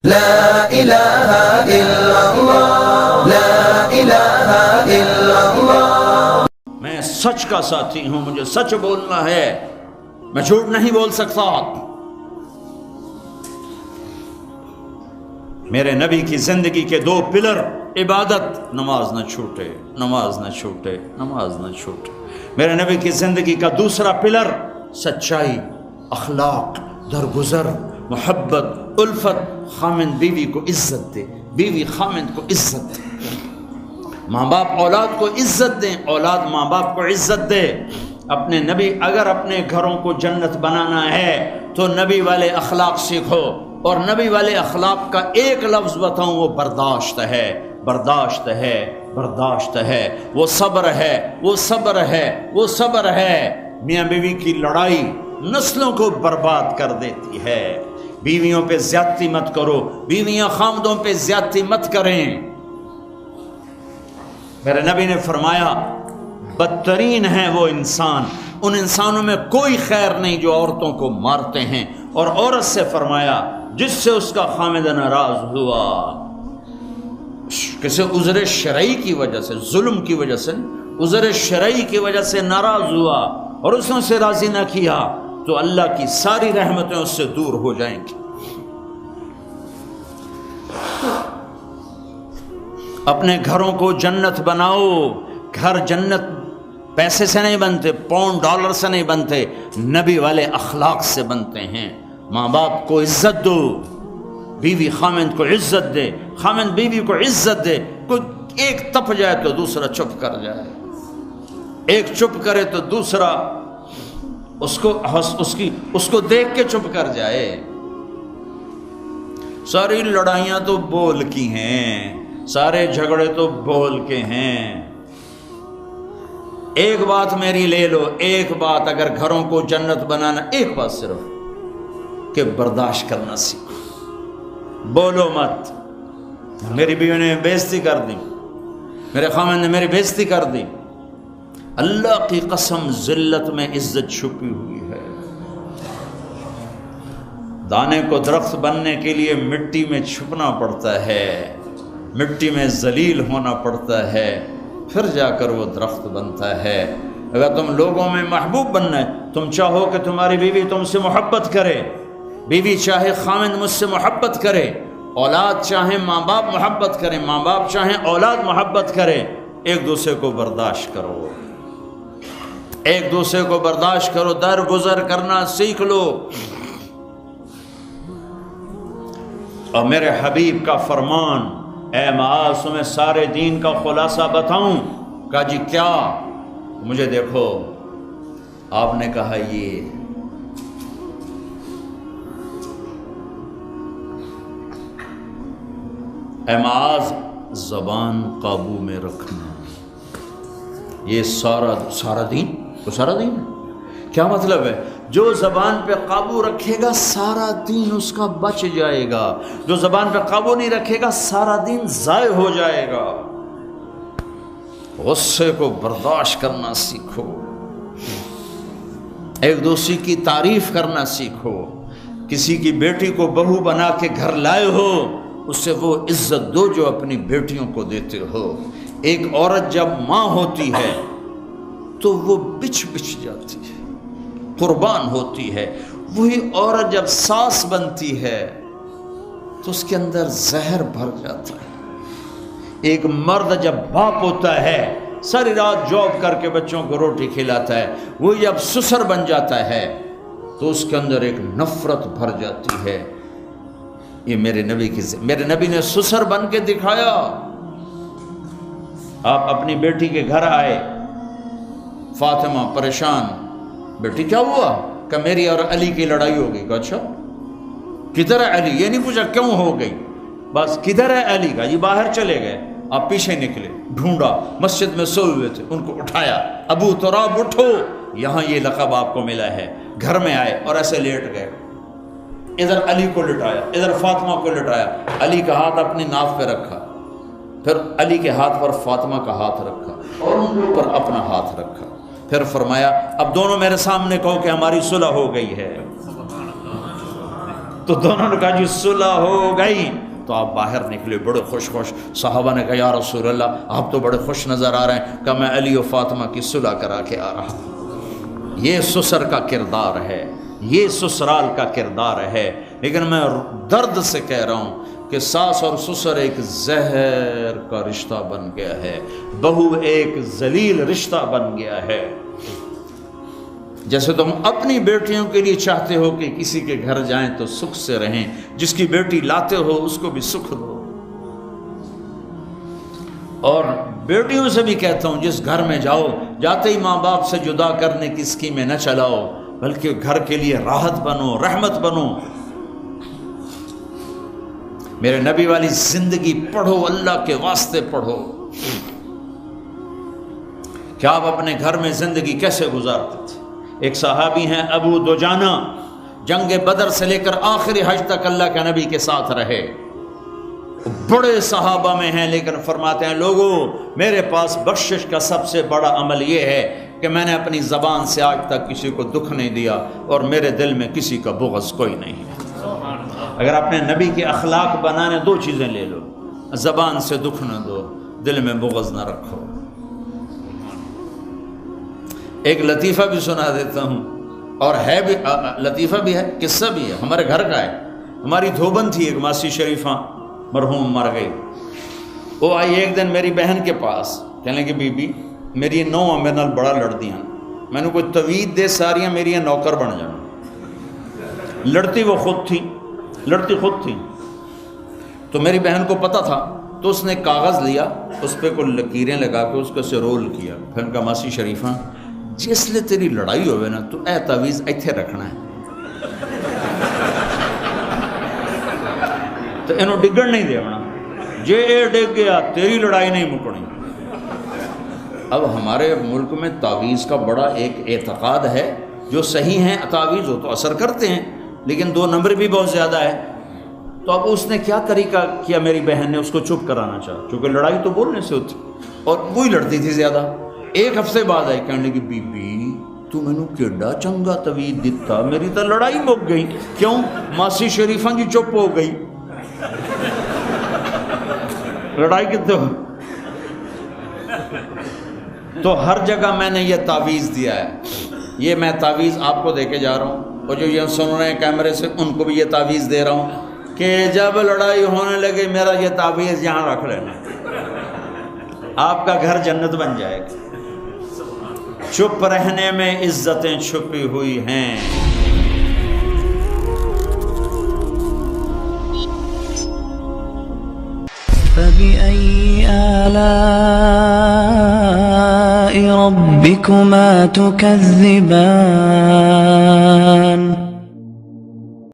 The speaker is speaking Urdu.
لا الہ الا اللہ، لا الہ الا اللہ۔ میں سچ کا ساتھی ہوں، مجھے سچ بولنا ہے، میں جھوٹ نہیں بول سکتا۔ میرے نبی کی زندگی کے دو پلر، عبادت، نماز نہ چھوٹے، نماز نہ چھوٹے، نماز نہ چھوٹے۔ میرے نبی کی زندگی کا دوسرا پلر، سچائی، اخلاق، درگزر، محبت، الفت، خامند بیوی کو عزت دے، بیوی خامند کو عزت دے، ماں باپ اولاد کو عزت دیں، اولاد ماں باپ کو عزت دے۔ اپنے نبی، اگر اپنے گھروں کو جنت بنانا ہے تو نبی والے اخلاق سیکھو، اور نبی والے اخلاق کا ایک لفظ بتاؤں، وہ برداشت ہے، برداشت ہے، برداشت ہے، وہ صبر ہے، وہ صبر ہے، وہ صبر ہے۔ میاں بیوی کی لڑائی نسلوں کو برباد کر دیتی ہے۔ بیویوں پہ زیادتی مت کرو، بیویاں خامدوں پہ زیادتی مت کریں۔ میرے نبی نے فرمایا، بدترین ہیں وہ انسان، ان انسانوں میں کوئی خیر نہیں جو عورتوں کو مارتے ہیں، اور عورت سے فرمایا جس سے اس کا خامد ناراض ہوا، کسی عذر شرعی کی وجہ سے، ظلم کی وجہ سے، عذر شرعی کی وجہ سے ناراض ہوا اور اس نے اسے راضی نہ کیا، تو اللہ کی ساری رحمتیں اس سے دور ہو جائیں گی۔ اپنے گھروں کو جنت بناؤ۔ گھر جنت پیسے سے نہیں بنتے، پاؤنڈ ڈالر سے نہیں بنتے، نبی والے اخلاق سے بنتے ہیں۔ ماں باپ کو عزت دو، بیوی خامند کو عزت دے، خامند بیوی کو عزت دے۔ کوئی ایک تپ جائے تو دوسرا چپ کر جائے، ایک چپ کرے تو دوسرا اس کو دیکھ کے چپ کر جائے۔ ساری لڑائیاں تو بول کی ہیں، سارے جھگڑے تو بول کے ہیں۔ ایک بات میری لے لو، ایک بات اگر گھروں کو جنت بنانا، ایک بات صرف کہ برداشت کرنا سیکھو، بولو مت۔ میری بیوی نے بےعزتی کر دی، میرے خامن نے میری بےعزتی کر دی، اللہ کی قسم ذلت میں عزت چھپی ہوئی ہے۔ دانے کو درخت بننے کے لیے مٹی میں چھپنا پڑتا ہے، مٹی میں ذلیل ہونا پڑتا ہے، پھر جا کر وہ درخت بنتا ہے۔ اگر تم لوگوں میں محبوب بننا ہے، تم چاہو کہ تمہاری بیوی تم سے محبت کرے، بیوی چاہے خامند مجھ سے محبت کرے، اولاد چاہے ماں باپ محبت کرے، ماں باپ چاہے اولاد محبت کرے، ایک دوسرے کو برداشت کرو، ایک دوسرے کو برداشت کرو، درگزر کرنا سیکھ لو۔ اور میرے حبیب کا فرمان، اے معاذ تمہیں سارے دین کا خلاصہ بتاؤں؟ کہا جی کیا؟ مجھے دیکھو، آپ نے کہا یہ اے معاذ زبان قابو میں رکھنا، یہ سارا دین تو سارا دین ہے۔ کیا مطلب ہے؟ جو زبان پہ قابو رکھے گا سارا دین اس کا بچ جائے گا، جو زبان پہ قابو نہیں رکھے گا سارا دین ضائع ہو جائے گا۔ غصے کو برداشت کرنا سیکھو، ایک دوسرے کی تعریف کرنا سیکھو۔ کسی کی بیٹی کو بہو بنا کے گھر لائے ہو، اس سے وہ عزت دو جو اپنی بیٹیوں کو دیتے ہو۔ ایک عورت جب ماں ہوتی ہے تو وہ بچ جاتی ہے، قربان ہوتی ہے۔ وہی عورت جب ساس بنتی ہے تو اس کے اندر زہر بھر جاتا ہے۔ ایک مرد جب باپ ہوتا ہے، ساری رات جاب کر کے بچوں کو روٹی کھلاتا ہے، وہ جب سسر بن جاتا ہے تو اس کے اندر ایک نفرت بھر جاتی ہے۔ یہ میرے نبی نے سسر بن کے دکھایا۔ آپ اپنی بیٹی کے گھر آئے، فاطمہ پریشان، بیٹی کیا ہوا؟ کہ میری اور علی کی لڑائی ہو گئی۔ اچھا کدھر ہے علی؟ یہ نہیں پوچھا کیوں ہو گئی، بس کدھر ہے علی؟ کا یہ باہر چلے گئے۔ آپ پیچھے نکلے، ڈھونڈا، مسجد میں سوئے ہوئے تھے، ان کو اٹھایا، ابو تراب اٹھو، یہاں یہ لقب آپ کو ملا ہے۔ گھر میں آئے اور ایسے لیٹ گئے، ادھر علی کو لٹایا، ادھر فاطمہ کو لٹایا، علی کا ہاتھ اپنی ناف پہ رکھا، پھر علی کے ہاتھ پر فاطمہ کا ہاتھ رکھا اور ان کے اوپر اپنا ہاتھ رکھا، پھر فرمایا اب دونوں میرے سامنے کہو کہ ہماری صلح ہو گئی ہے۔ تو دونوں نے کہا جی صلح ہو گئی. تو آپ باہر نکلے بڑے خوش. صحابہ نے کہا یا رسول اللہ آپ تو بڑے خوش نظر آ رہے ہیں. کہا میں علی و فاطمہ کی صلح کرا کے آ رہا ہوں. یہ سسر کا کردار ہے, یہ سسرال کا کردار ہے. لیکن میں درد سے کہہ رہا ہوں کہ ساس اور سسر ایک زہر کا رشتہ بن گیا ہے, بہو ایک ذلیل رشتہ بن گیا ہے. جیسے تم اپنی بیٹیوں کے لیے چاہتے ہو کہ کسی کے گھر جائیں تو سکھ سے رہیں, جس کی بیٹی لاتے ہو اس کو بھی سکھ دو. اور بیٹیوں سے بھی کہتا ہوں جس گھر میں جاؤ جاتے ہی ماں باپ سے جدا کرنے کی اسکیمیں نہ چلاؤ, بلکہ گھر کے لیے راحت بنو, رحمت بنو. میرے نبی والی زندگی پڑھو, اللہ کے واسطے پڑھو کہ آپ اپنے گھر میں زندگی کیسے گزارتے تھے. ایک صحابی ہیں ابو دجانہ, جنگ بدر سے لے کر آخری حج تک اللہ کے نبی کے ساتھ رہے. بڑے صحابہ میں ہیں, لیکن فرماتے ہیں لوگوں میرے پاس بخشش کا سب سے بڑا عمل یہ ہے کہ میں نے اپنی زبان سے آج تک کسی کو دکھ نہیں دیا, اور میرے دل میں کسی کا بغض کوئی نہیں ہے. اگر اپنے نبی کے اخلاق بنانے دو چیزیں لے لو, زبان سے دکھ نہ دو, دل میں بغض نہ رکھو. ایک لطیفہ بھی سنا دیتا ہوں, اور ہے بھی لطیفہ بھی ہے, قصہ بھی ہے, ہمارے گھر کا ہے. ہماری دھوبن تھی ایک ماسی شریفہ, مرحوم مر گئی. وہ آئی ایک دن میری بہن کے پاس, کہنے لگی بی بی میری نو میرے نال بڑا لڑتی ہیں, میں نے کوئی توید دے ساریاں میری نوکر بن جانا. لڑتی وہ خود تھی, لڑتی خود تھی. تو میری بہن کو پتہ تھا, تو اس نے کاغذ لیا, اس پہ کوئی لکیریں لگا کے اس کو سے رول کیا. پھر ان کا ماسی شریفہ جس لئے تیری لڑائی ہوئے نا تو اے تعویذ ایتھے رکھنا ہے, تو انہوں ڈگن نہیں دیونا, جے اے ڈگ گیا تیری لڑائی نہیں مکڑی. اب ہمارے ملک میں تعویذ کا بڑا ایک اعتقاد ہے, جو صحیح ہیں تعویذ ہو تو اثر کرتے ہیں, لیکن 2 نمبر بھی بہت زیادہ ہے. تو اب اس نے کیا طریقہ کیا, میری بہن نے اس کو چپ کرانا چاہا, چونکہ لڑائی تو بولنے سے ہوتی, اور وہی لڑتی تھی زیادہ. ایک ہفتے بعد آئی, کہنے لگی بی بی تو میں نے کیڈا چنگا توید دیتا, میری تو لڑائی مک گئی. کیوں؟ ماسی شریفہ جی چپ ہو گئی, لڑائی کتنے ہو. تو ہر جگہ میں نے یہ تعویذ دیا ہے. یہ میں تعویذ آپ کو دے کے جا رہا ہوں, اور جو یہ سن رہے ہیں کیمرے سے ان کو بھی یہ تعویذ دے رہا ہوں کہ جب لڑائی ہونے لگے میرا یہ تعویذ یہاں رکھ لینا, آپ کا گھر جنت بن جائے گا. چپ رہنے میں عزتیں چھپی ہوئی ہیں. فبأي آلاء ربكما تكذبان